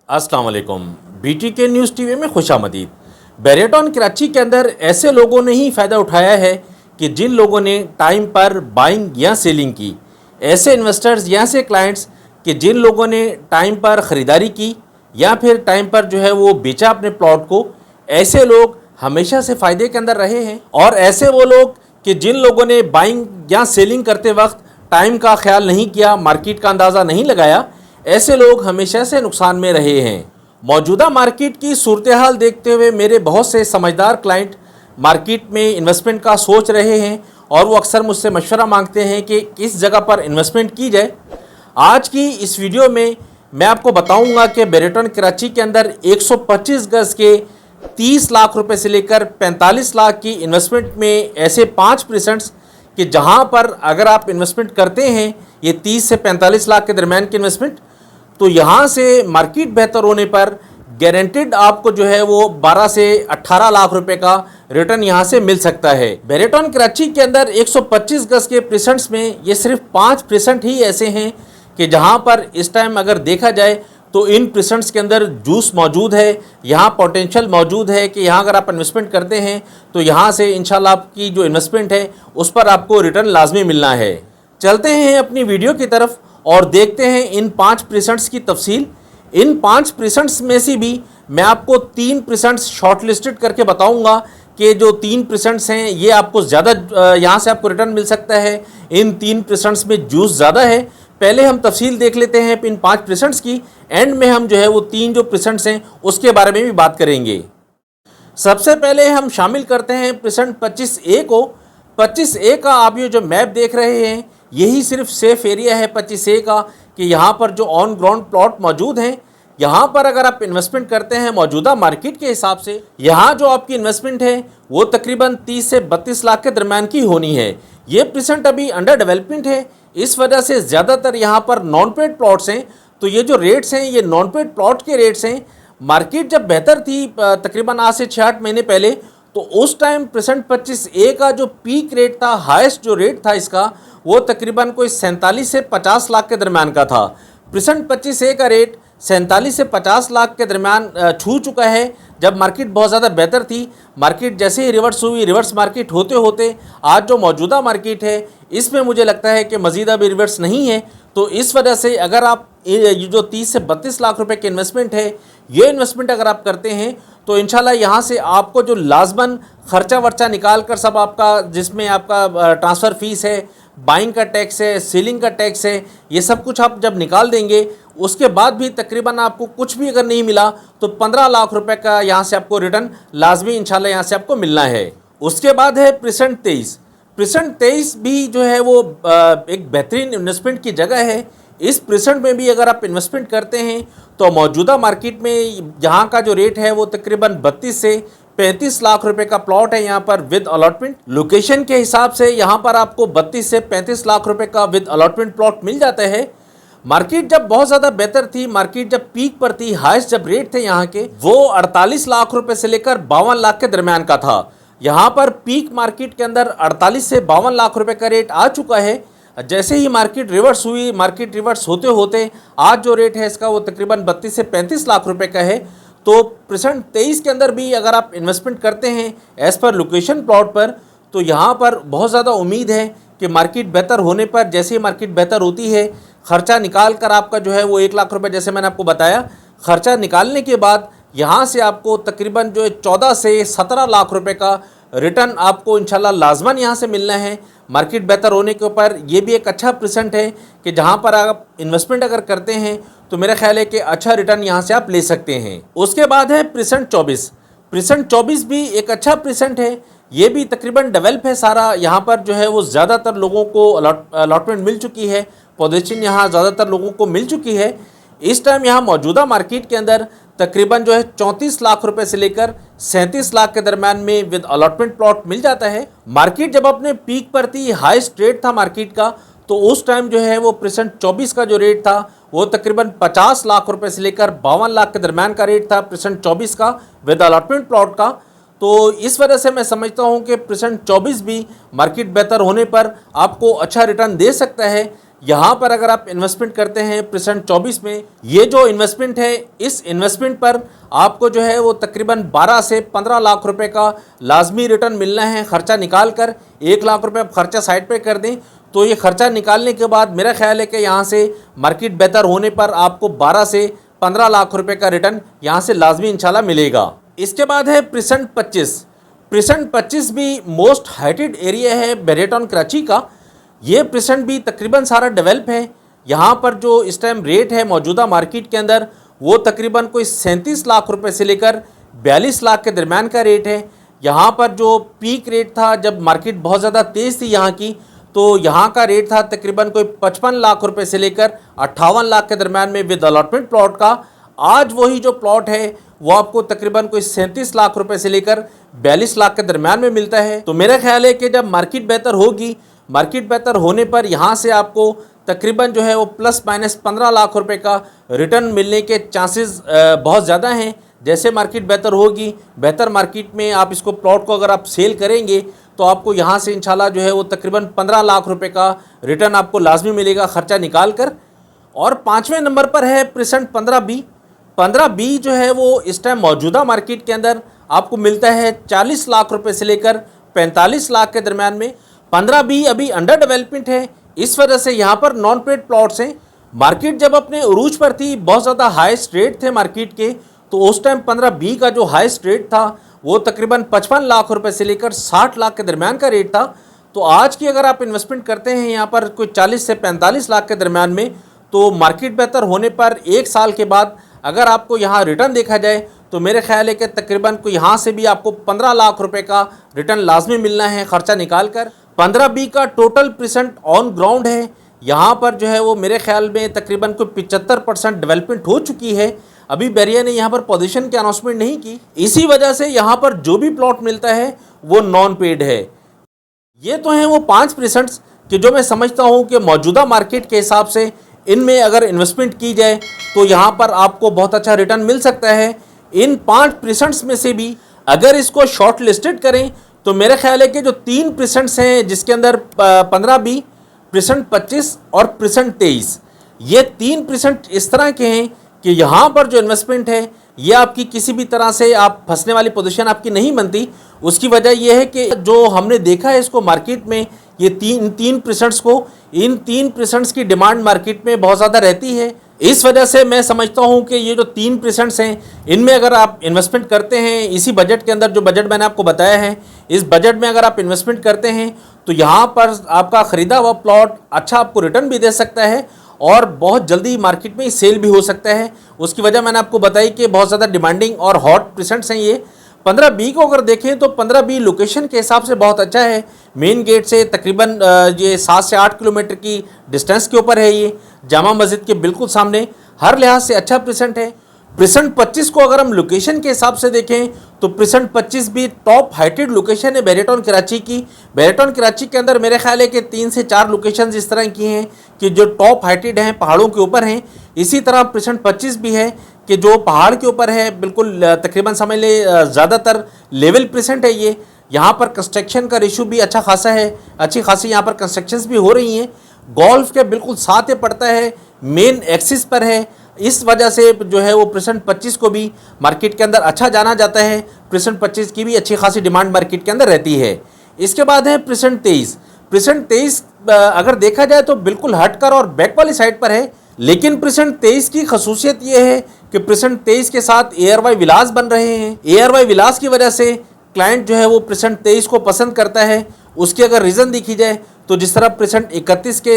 अस्सलाम वालेकुम। BTK news TV में खुशामदीद। बेरेटॉन कराची के अंदर ऐसे लोगों ने ही फ़ायदा उठाया है कि जिन लोगों ने टाइम पर बाइंग या सेलिंग की, ऐसे इन्वेस्टर्स या ऐसे क्लाइंट्स कि जिन लोगों ने टाइम पर ख़रीदारी की या फिर टाइम पर जो है वो बेचा अपने प्लॉट को, ऐसे लोग हमेशा से फ़ायदे के अंदर रहे हैं। और ऐसे वो लोग कि जिन लोगों ने बाइंग या सेलिंग करते वक्त टाइम का ख्याल नहीं किया, मार्केट का अंदाज़ा नहीं लगाया, ऐसे लोग हमेशा से नुकसान में रहे हैं। मौजूदा मार्केट की सूरत हाल देखते हुए मेरे बहुत से समझदार क्लाइंट मार्केट में इन्वेस्टमेंट का सोच रहे हैं और वो अक्सर मुझसे मशवरा मांगते हैं कि किस जगह पर इन्वेस्टमेंट की जाए। आज की इस वीडियो में मैं आपको बताऊंगा कि बेरेटॉन कराची के अंदर 125 गज़ के 30 लाख रुपए से लेकर 45 लाख की इन्वेस्टमेंट में ऐसे 5% कि जहां पर अगर आप इन्वेस्टमेंट करते हैं ये 30 से 45 लाख के दरमियान की इन्वेस्टमेंट, तो यहाँ से मार्केट बेहतर होने पर गारंटेड आपको जो है वो 12 से 18 लाख रुपए का रिटर्न यहाँ से मिल सकता है। बेरेटॉन कराची के अंदर 125 गज के परसेंट्स में ये सिर्फ 5% ही ऐसे हैं कि जहाँ पर इस टाइम अगर देखा जाए तो इन परसेंट्स के अंदर जूस मौजूद है, यहाँ पोटेंशियल मौजूद है कि यहाँ अगर आप इन्वेस्टमेंट करते हैं तो यहाँ से इंशाल्लाह आपकी जो इन्वेस्टमेंट है उस पर आपको रिटर्न लाजमी मिलना है। चलते हैं अपनी वीडियो की तरफ और देखते हैं इन 5% की तफसील। इन 5% में से भी मैं आपको 3% शॉर्ट लिस्टेड करके बताऊंगा कि जो 3% हैं ये आपको ज़्यादा यहाँ से आपको रिटर्न मिल सकता है। इन 3% में जूस ज़्यादा है। पहले हम तफसील देख लेते हैं इन 5% की, एंड में हम जो है वो 3 जो % हैं उसके बारे में भी बात करेंगे। सबसे पहले हम शामिल करते हैं % 25A को। 25A का आप ये जो मैप देख रहे हैं यही सिर्फ सेफ एरिया है 25A का कि यहाँ पर जो ऑन ग्राउंड प्लॉट मौजूद हैं, यहाँ पर अगर आप इन्वेस्टमेंट करते हैं मौजूदा मार्केट के हिसाब से, यहाँ जो आपकी इन्वेस्टमेंट है वो तकरीबन 30 से 32 लाख के दरमियान की होनी है। ये % अभी अंडर डेवलपमेंट है, इस वजह से ज़्यादातर यहाँ पर नॉन पेड प्लॉट्स हैं। तो ये जो रेट्स हैं ये नॉन पेड प्लॉट के रेट्स हैं। मार्केट जब बेहतर थी तकरीबन आज से 6-8 महीने पहले, तो उस टाइम % 25A का जो पीक रेट था, हाईएस्ट जो रेट था इसका, वो तकरीबन कोई 47 से 50 लाख के दरमियान का था। % 25A का रेट 47 से 50 लाख के दरमियान छू चुका है जब मार्केट बहुत ज़्यादा बेहतर थी। मार्केट जैसे ही रिवर्स हुई, रिवर्स मार्केट होते होते आज जो मौजूदा मार्केट है इसमें मुझे लगता है कि मज़ीद अभी रिवर्स नहीं है। तो इस वजह से अगर आप ये जो 30 से 32 लाख रुपए की इन्वेस्टमेंट है, ये इन्वेस्टमेंट अगर आप करते हैं तो इंशाल्लाह यहाँ से आपको जो लाजमन खर्चा वर्चा निकाल कर सब आपका, जिसमें आपका ट्रांसफ़र फ़ीस है, बाइंग का टैक्स है, सेलिंग का टैक्स है, ये सब कुछ आप जब निकाल देंगे उसके बाद भी तकरीबन आपको कुछ भी अगर नहीं मिला तो 15 लाख रुपए का यहाँ से आपको रिटर्न लाजमी इंशाल्लाह यहाँ से आपको मिलना है। उसके बाद है % 23। % 23 भी जो है वो एक बेहतरीन इन्वेस्टमेंट की जगह है। इस % में भी अगर आप इन्वेस्टमेंट करते हैं तो मौजूदा मार्केट में यहाँ का जो रेट है वो तकरीबन 32 से 35 लाख रुपए का प्लॉट है यहाँ पर विद अलॉटमेंट। लोकेशन के हिसाब से यहाँ पर आपको 32 से 35 लाख रुपए का विद अलॉटमेंट प्लॉट मिल जाता है। मार्केट जब बहुत ज़्यादा बेहतर थी, मार्केट जब पीक पर थी, हाईएस्ट जब रेट थे यहाँ के वो 48 लाख रुपए से लेकर 52 लाख के दरमियान का था। यहाँ पर पीक मार्केट के अंदर 48 से 52 लाख रुपए का रेट आ चुका है। जैसे ही मार्केट रिवर्स हुई, मार्केट रिवर्स होते होते आज जो रेट है इसका वो तकरीबन 32 से 35 लाख रुपए का है। तो % 23 के अंदर भी अगर आप इन्वेस्टमेंट करते हैं एज़ पर लोकेशन प्लॉट पर, तो यहाँ पर बहुत ज़्यादा उम्मीद है कि मार्केट बेहतर होने पर, जैसे ही मार्केट बेहतर होती है, ख़र्चा निकाल कर आपका जो है वो 1 लाख रुपए जैसे मैंने आपको बताया, ख़र्चा निकालने के बाद यहाँ से आपको तकरीबन जो है 14 से 17 लाख रुपए का रिटर्न आपको इंशाल्लाह लाजमन यहाँ से मिलना है। मार्केट बेहतर होने के ऊपर ये भी एक अच्छा % है कि जहाँ पर आप इन्वेस्टमेंट अगर करते हैं तो मेरा ख्याल है कि अच्छा रिटर्न यहाँ से आप ले सकते हैं। उसके बाद है % 24। % 24 भी एक अच्छा % है। ये भी तकरीबन डेवलप है सारा। यहाँ पर जो है वो ज़्यादातर लोगों को अलॉटमेंट मिल चुकी है, पोजीशन यहाँ ज़्यादातर लोगों को मिल चुकी है। इस टाइम यहाँ मौजूदा मार्केट के अंदर तकरीबन जो है 34 लाख रुपए से लेकर 37 लाख के दरमियान में विद अलॉटमेंट प्लॉट मिल जाता है। मार्केट जब अपने पीक पर थी, हाईएस्ट रेट था मार्केट का, तो उस टाइम जो है वो % 24 का जो रेट था वो तकरीबन 50 लाख रुपए से लेकर 52 लाख के दरमियान का रेट था % 24 का विद अलॉटमेंट प्लॉट का। तो इस वजह से मैं समझता हूँ कि % 24 भी मार्केट बेहतर होने पर आपको अच्छा रिटर्न दे सकता है। यहाँ पर अगर आप इन्वेस्टमेंट करते हैं प्रेसेंट 24 में, ये जो इन्वेस्टमेंट है इस इन्वेस्टमेंट पर आपको जो है वो तकरीबन 12 से 15 लाख रुपए का लाजमी रिटर्न मिलना है। खर्चा निकाल कर 1 लाख रुपए आप खर्चा साइड पे कर दें तो ये खर्चा निकालने के बाद मेरा ख्याल है कि यहाँ से मार्केट बेहतर होने पर आपको 12 से 15 लाख रुपए का रिटर्न यहाँ से लाजमी इंशाल्लाह मिलेगा। इसके बाद है प्रेसेंट 25। प्रेसेंट 25 भी मोस्ट हाइटेड एरिया है बेरेटॉन कराची का। ये प्रेसेंट भी तकरीबन सारा डेवलप है। यहाँ पर जो इस टाइम रेट है मौजूदा मार्केट के अंदर वो तकरीबन कोई 37 लाख रुपए से लेकर 42 लाख के दरमियान का रेट है। यहाँ पर जो पीक रेट था जब मार्केट बहुत ज़्यादा तेज़ थी यहाँ की, तो यहाँ का रेट था तकरीबन कोई 55 लाख रुपए से लेकर 58 लाख के दरमियान में विद अलॉटमेंट प्लॉट का। आज वही जो प्लॉट है वो आपको तकरीबन कोई 37 लाख रुपए से लेकर 42 लाख के दरमियान में मिलता है। तो मेरा ख्याल है कि जब मार्केट बेहतर होगी, मार्केट बेहतर होने पर यहाँ से आपको तकरीबन जो है वो प्लस माइनस 15 लाख रुपए का रिटर्न मिलने के चांसेस बहुत ज़्यादा हैं। जैसे मार्केट बेहतर होगी, बेहतर मार्केट में आप इसको प्लॉट को अगर आप सेल करेंगे तो आपको यहाँ से इंशाल्लाह जो है वो तकरीबन 15 लाख रुपए का रिटर्न आपको लाजमी मिलेगा खर्चा निकाल कर। और 5वें नंबर पर है प्रेसेंट 15B। 15B जो है वो इस टाइम मौजूदा मार्केट के अंदर आपको मिलता है 40 लाख रुपए से लेकर 45 लाख के दरमियान में। 15B अभी अंडर डेवलपमेंट है, इस वजह से यहाँ पर नॉन पेड प्लॉट्स हैं। मार्केट जब अपने उरूज पर थी, बहुत ज़्यादा हाईएस्ट रेट थे मार्केट के, तो उस टाइम 15B का जो हाईएस्ट रेट था वो तकरीबन 55 लाख रुपए से लेकर 60 लाख के दरमियान का रेट था। तो आज की अगर आप इन्वेस्टमेंट करते हैं यहाँ पर कोई 40 से 45 लाख के दरमियान में, तो मार्केट बेहतर होने पर 1 साल के बाद अगर आपको यहाँ रिटर्न देखा जाए तो मेरे ख्याल है कि तकरीबन को यहाँ से भी आपको 15 लाख रुपए का रिटर्न लाजमी मिलना है खर्चा निकाल कर। 15B का टोटल प्रेसेंट ऑन ग्राउंड है। यहाँ पर जो है वो मेरे ख्याल में तकरीबन कोई 75% डेवलपमेंट हो चुकी है। अभी बैरिया ने यहाँ पर पोजीशन की अनाउंसमेंट नहीं की, इसी वजह से यहाँ पर जो भी प्लॉट मिलता है वो नॉन पेड है। ये तो हैं वो 5 प्रेसेंट्स कि जो मैं समझता हूँ कि मौजूदा मार्केट के हिसाब से इनमें अगर इन्वेस्टमेंट की जाए तो यहाँ पर आपको बहुत अच्छा रिटर्न मिल सकता है। इन 5 प्रेसेंट्स में से भी अगर इसको शॉर्ट लिस्टेड करें तो मेरे ख्याल है कि जो 3 प्रेसेंट्स हैं जिसके अंदर 15B, प्रेसेंट 25 और प्रेसेंट 23, ये 3 प्रेसेंट इस तरह के हैं कि यहाँ पर जो इन्वेस्टमेंट है ये आपकी किसी भी तरह से आप फंसने वाली पोजीशन आपकी नहीं बनती। उसकी वजह यह है कि जो हमने देखा है इसको मार्केट में, ये तीन प्रेसेंट्स को, इन 3 प्रेसेंट्स की डिमांड मार्केट में बहुत ज़्यादा रहती है। इस वजह से मैं समझता हूँ कि ये जो 3 प्रेसेंट्स हैं इनमें अगर आप इन्वेस्टमेंट करते हैं इसी बजट के अंदर, जो बजट मैंने आपको बताया है, इस बजट में अगर आप इन्वेस्टमेंट करते हैं तो यहाँ पर आपका ख़रीदा हुआ प्लॉट अच्छा आपको रिटर्न भी दे सकता है और बहुत जल्दी मार्केट में सेल भी हो सकता है। उसकी वजह मैंने आपको बताई कि बहुत ज़्यादा डिमांडिंग और हॉट प्रेसेंट्स हैं ये। 15B को अगर देखें तो 15B लोकेशन के हिसाब से बहुत अच्छा है। मेन गेट से तकरीबन ये 7 से 8 किलोमीटर की डिस्टेंस के ऊपर है। ये जामा मस्जिद के बिल्कुल सामने, हर लिहाज से अच्छा प्रेसेंट है। प्रेसेंट 25 को अगर हम लोकेशन के हिसाब से देखें तो प्रेसेंट 25 भी टॉप हाइटेड लोकेशन है बेरेटॉन कराची की। बेरेटॉन कराची के अंदर मेरे ख्याल है कि 3 से 4 लोकेशन इस तरह की हैं कि जो टॉप हाइटेड हैं, पहाड़ों के ऊपर हैं। इसी तरह प्रेसेंट 25 भी है कि जो पहाड़ के ऊपर है, बिल्कुल तकरीबन समझ ले ज़्यादातर लेवल प्रेसेंट है ये। यहाँ पर कंस्ट्रक्शन का रेशो भी अच्छा खासा है, अच्छी खासी यहाँ पर कंस्ट्रक्शंस भी हो रही हैं। गोल्फ के बिल्कुल साथ ही पड़ता है, मेन एक्सिस पर है। इस वजह से जो है वो प्रेसेंट 25 को भी मार्केट के अंदर अच्छा जाना जाता है। प्रेसेंट 25 की भी अच्छी खासी डिमांड मार्केट के अंदर रहती है। इसके बाद है प्रेसेंट 23। प्रेसेंट 23 अगर देखा जाए तो बिल्कुल हटकर और बैक वाली साइड पर है, लेकिन प्रेसेंट 23 की खसूसियत ये है कि प्रेसेंट 23 के साथ ARY विलास बन रहे हैं। ARY विलास की वजह से क्लाइंट जो है वो प्रेसेंट 23 को पसंद करता है। उसकी अगर रीज़न देखी जाए तो जिस तरह प्रेसेंट 31 के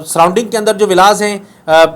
सराउंडिंग के अंदर जो विलास हैं,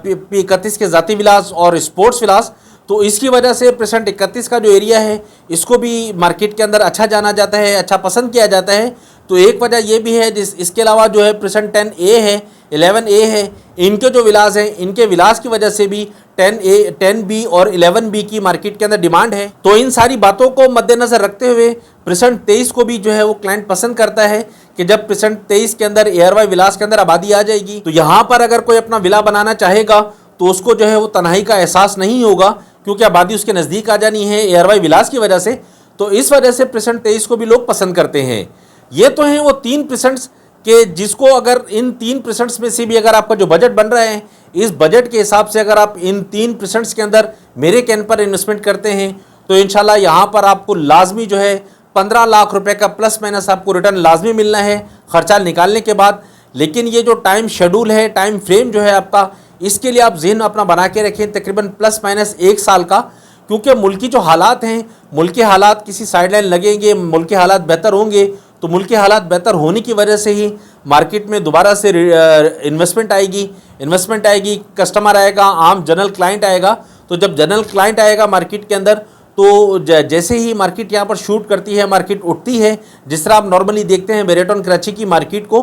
P31 के ज़ाती विलास और स्पोर्ट्स विलास, तो इसकी वजह से प्रेसेंट 31 का जो एरिया है इसको भी मार्केट के अंदर अच्छा जाना जाता है, अच्छा पसंद किया जाता है। तो एक वजह ये भी है। इसके अलावा जो है प्रेसेंट 10A है, 11A है, इनके जो विलास हैं, इनके विलास की वजह से भी 10A, 10B और 11B की मार्केट के अंदर डिमांड है। तो इन सारी बातों को मद्देनज़र रखते हुए प्रेसेंट 23 को भी जो है वो क्लाइंट पसंद करता है कि जब प्रेसेंट 23 के अंदर ARY विलास के अंदर आबादी आ जाएगी तो यहाँ पर अगर कोई अपना विला बनाना चाहेगा तो उसको जो है वो तन्हाई का एहसास नहीं होगा, क्योंकि आबादी उसके नज़दीक आ जानी है ARY विलास की वजह से। तो इस वजह से प्रेसेंट 23 को भी लोग पसंद करते हैं। ये तो हैं वो 3 प्रेसेंट्स कि जिसको अगर इन 3% में से भी अगर आपका जो बजट बन रहा है, इस बजट के हिसाब से अगर आप इन 3% के अंदर मेरे कहने पर इन्वेस्टमेंट करते हैं तो इंशाल्लाह यहाँ पर आपको लाजमी जो है 15 लाख रुपए का प्लस माइनस आपको रिटर्न लाजमी मिलना है खर्चा निकालने के बाद। लेकिन ये जो टाइम शेड्यूल है, टाइम फ्रेम जो है आपका, इसके लिए आप ज़हन अपना बना के रखें तकरीबन प्लस माइनस 1 साल का, क्योंकि मुल्की जो हालात हैं, मुल्की हालात किसी साइडलाइन लगेंगे, मुल्की हालात बेहतर होंगे तो मुल्की हालात बेहतर होने की वजह से ही मार्केट में दोबारा से इन्वेस्टमेंट आएगी, कस्टमर आएगा, आम जनरल क्लाइंट आएगा। तो जब जनरल क्लाइंट आएगा मार्केट के अंदर तो जैसे ही मार्केट यहाँ पर शूट करती है, मार्केट उठती है, जिस तरह आप नॉर्मली देखते हैं बेरेटॉन कराची की मार्केट को,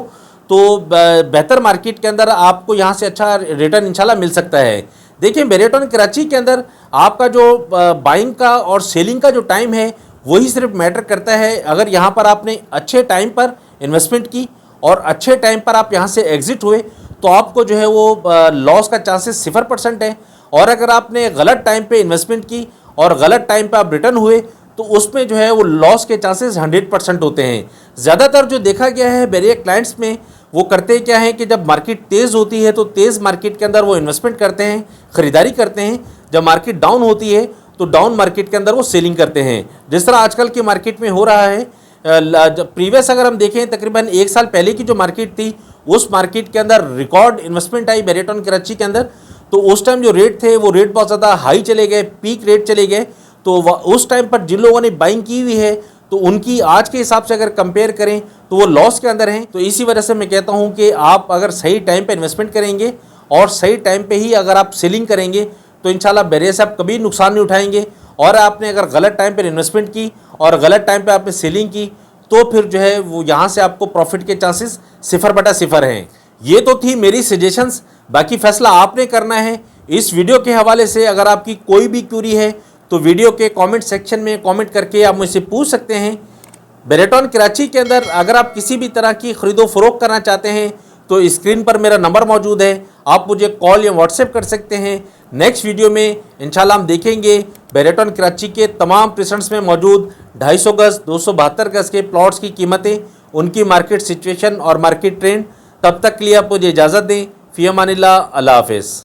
तो बेहतर मार्केट के अंदर आपको यहाँ से अच्छा रिटर्न इंशाल्लाह मिल सकता है। देखिए बेरेटॉन कराची के अंदर आपका जो बाइंग का और सेलिंग का जो टाइम है वही सिर्फ मैटर करता है। अगर यहाँ पर आपने अच्छे टाइम पर इन्वेस्टमेंट की और अच्छे टाइम पर आप यहाँ से एग्जिट हुए तो आपको जो है वो लॉस का चांसेस 0% है। और अगर आपने गलत टाइम पे इन्वेस्टमेंट की और गलत टाइम पे आप रिटर्न हुए तो उसमें जो है वो लॉस के चांसेस 100% होते हैं। ज़्यादातर जो देखा गया है मेरे क्लाइंट्स में, वो करते क्या है कि जब मार्केट तेज़ होती है तो तेज़ मार्केट के अंदर वो इन्वेस्टमेंट करते हैं, ख़रीदारी करते हैं। जब मार्केट डाउन होती है तो डाउन मार्केट के अंदर वो सेलिंग करते हैं, जिस तरह आजकल की मार्केट में हो रहा है। प्रीवियस अगर हम देखें तकरीबन 1 साल पहले की जो मार्केट थी, उस मार्केट के अंदर रिकॉर्ड इन्वेस्टमेंट आई बेरेटॉन कराची के अंदर। तो उस टाइम जो रेट थे वो रेट बहुत ज़्यादा हाई चले गए, पीक रेट चले गए। तो उस टाइम पर जिन लोगों ने बाइंग की हुई है तो उनकी आज के हिसाब से अगर कंपेयर करें तो वो लॉस के अंदर हैं। तो इसी वजह से मैं कहता हूँ कि आप अगर सही टाइम पे इन्वेस्टमेंट करेंगे और सही टाइम पे ही अगर आप सेलिंग करेंगे तो इंशाल्लाह बेरे से आप कभी नुकसान नहीं उठाएंगे। और आपने अगर गलत टाइम पर इन्वेस्टमेंट की और गलत टाइम पर आपने सेलिंग की तो फिर जो है वो यहाँ से आपको प्रॉफिट के चांसेस 0/0 हैं। ये तो थी मेरी सजेशंस, बाकी फैसला आपने करना है। इस वीडियो के हवाले से अगर आपकी कोई भी क्यूरी है तो वीडियो के कमेंट सेक्शन में कमेंट करके आप मुझसे पूछ सकते हैं। बेरेटॉन कराची के अंदर अगर आप किसी भी तरह की ख़रीदो फ़रोख्त करना चाहते हैं तो स्क्रीन पर मेरा नंबर मौजूद है, आप मुझे कॉल या व्हाट्सएप कर सकते हैं। नेक्स्ट वीडियो में इंशाल्लाह हम देखेंगे बेरेटॉन कराची के तमाम प्रेजेंट्स में मौजूद 250 गज़ 272 गज़ के प्लॉट्स की कीमतें, उनकी मार्केट सिचुएशन और मार्केट ट्रेंड। तब तक के लिए आप मुझे इजाज़त दें। फ़ी अमानिल्लाह, अल्लाह हाफ़िज़।